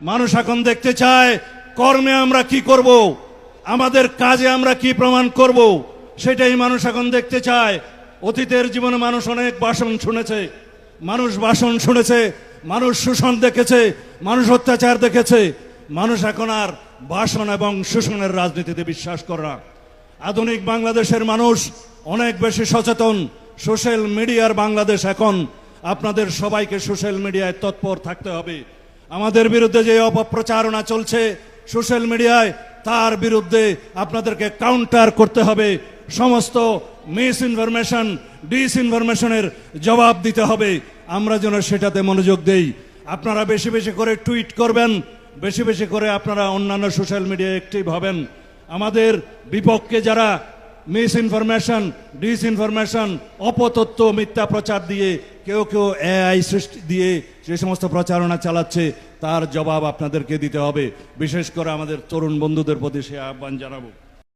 মানুষ এখন দেখতে চায় কর্মে আমরা কি করব, আমাদের কাজে আমরা কি প্রমাণ করব, সেটাই মানুষ এখন দেখতে চায়। অতীতের জীবনে মানুষ অনেক ভাষণ শুনেছে, মানুষ শোষণ দেখেছে, মানুষ অত্যাচার দেখেছে। মানুষ এখন আর ভাষণ এবং শোষণের রাজনীতিতে বিশ্বাস করে না। আধুনিক বাংলাদেশের মানুষ অনেক বেশি সচেতন। সোশ্যাল মিডিয়ার বাংলাদেশ এখন। আপনাদের সবাইকে সোশ্যাল মিডিয়ায় তৎপর থাকতে হবে। আমাদের বিরুদ্ধে যে অপপ্রচারণা চলছে সোশ্যাল মিডিয়ায়, তার বিরুদ্ধে আপনাদেরকে কাউন্টার করতে হবে। সমস্ত মিস ইনফরমেশন, ডিসইনফরমেশনের জবাব দিতে হবে। আমরা যেন সেটাতে মনোযোগ দেই। আপনারা বেশি বেশি করে টুইট করবেন, বেশি বেশি করে আপনারা অন্যান্য সোশ্যাল মিডিয়ায় অ্যাক্টিভ হবেন। আমাদের বিপক্ষে যারা মিস ইনফরমেশন, ডিসইনফরমেশন, অপতথ্য, মিথ্যা প্রচার দিয়ে কেউ এআই সৃষ্টি দিয়ে যে সমস্ত প্রচারণা চালাচ্ছে, তার জবাব আপনাদেরকে দিতে হবে। বিশেষ করে আমাদের তরুণ বন্ধুদের প্রতি সে আহ্বান জানাবো।